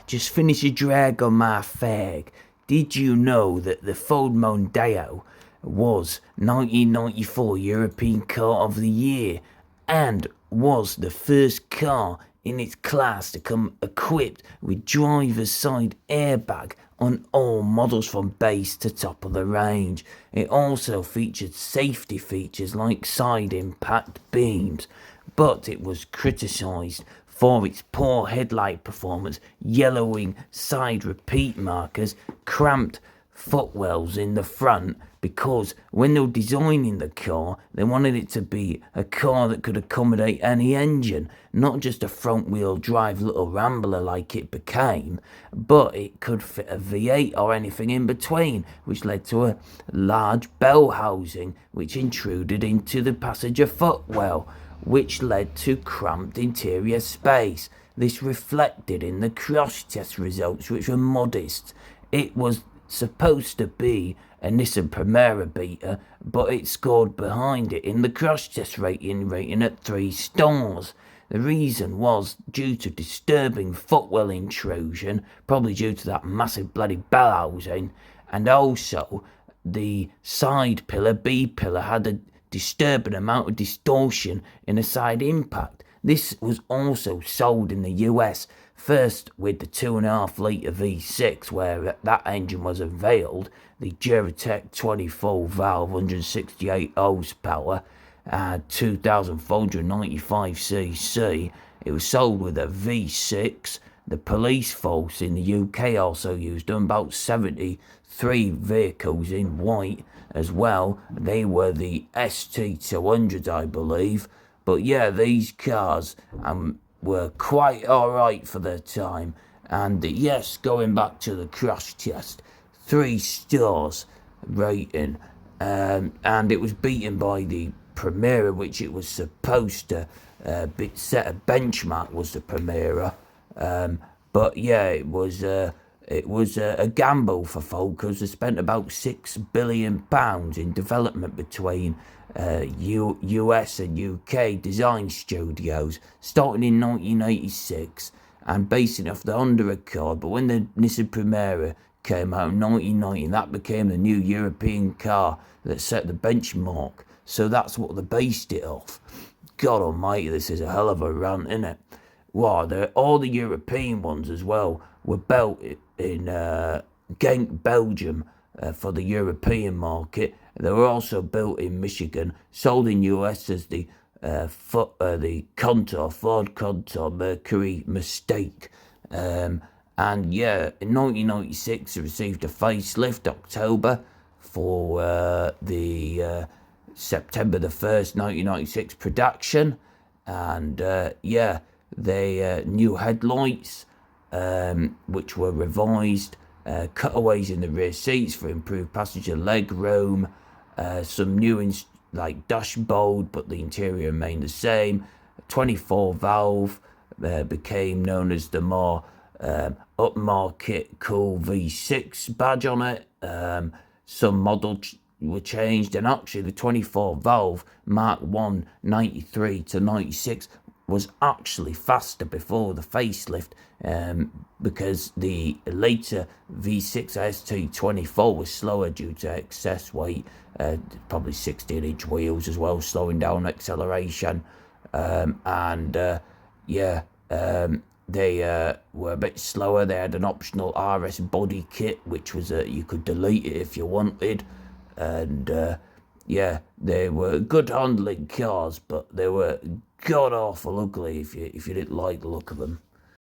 Just finish a drag on my fag. Did you know that the Ford Mondeo was 1994 European Car of the Year and was the first car in its class to come equipped with driver's side airbag on all models from base to top of the range? It also featured safety features like side impact beams, but it was criticised for its poor headlight performance, yellowing side repeat markers, cramped footwells in the front, because when they were designing the car, they wanted it to be a car that could accommodate any engine, not just a front wheel drive little rambler like it became, but it could fit a V8 or anything in between, which led to a large bell housing which intruded into the passenger footwell, which led to cramped interior space. This reflected in the crash test results, which were modest. It was supposed to be a Nissan Primera beater, but it scored behind it in the crash test rating at 3 stars. The reason was due to disturbing footwell intrusion, probably due to that massive bloody bell housing, and also the side pillar, B pillar, had a disturbing amount of distortion in a side impact. This was also sold in the US, first with the 2.5 litre V6, where that engine was unveiled, the Duratec 24 valve, 168 horsepower, 2,495cc. It was sold with a V6. The police force in the UK also used them, about 73 vehicles in white as well. They were the ST200s, I believe. But yeah, these cars were quite alright for their time. And yes, going back to the crash test, 3 stars rating. And it was beaten by the Primera, which it was supposed to set a benchmark, was the Primera. But yeah, it was a gamble for Focus. They spent about £6 billion in development between US and UK design studios, starting in 1986 and basing off the Honda Accord. But when the Nissan Primera came out in 1990, that became the new European car that set the benchmark. So that's what they based it off. God almighty, this is a hell of a rant, innit? Wow, all the European ones as well were built in Genk, Belgium, for the European market. They were also built in Michigan, sold in US as the Contour, Ford Contour Mercury Mistake. And yeah, in 1996 it received a facelift, October, for the September the 1st, 1996 production. And yeah, they new headlights, which were revised, cutaways in the rear seats for improved passenger leg room, some new like dashboard, but the interior remained the same. 24 valve became known as the more upmarket cool V6 badge on it. Some models were changed, and actually the 24 valve Mark 1 93 to 96 was actually faster before the facelift, because the later V6 ST24 was slower due to excess weight, probably 16-inch wheels as well, slowing down acceleration. They were a bit slower. They had an optional RS body kit, which was you could delete it if you wanted. And yeah, they were good handling cars, but they were god awful ugly if you didn't like the look of them.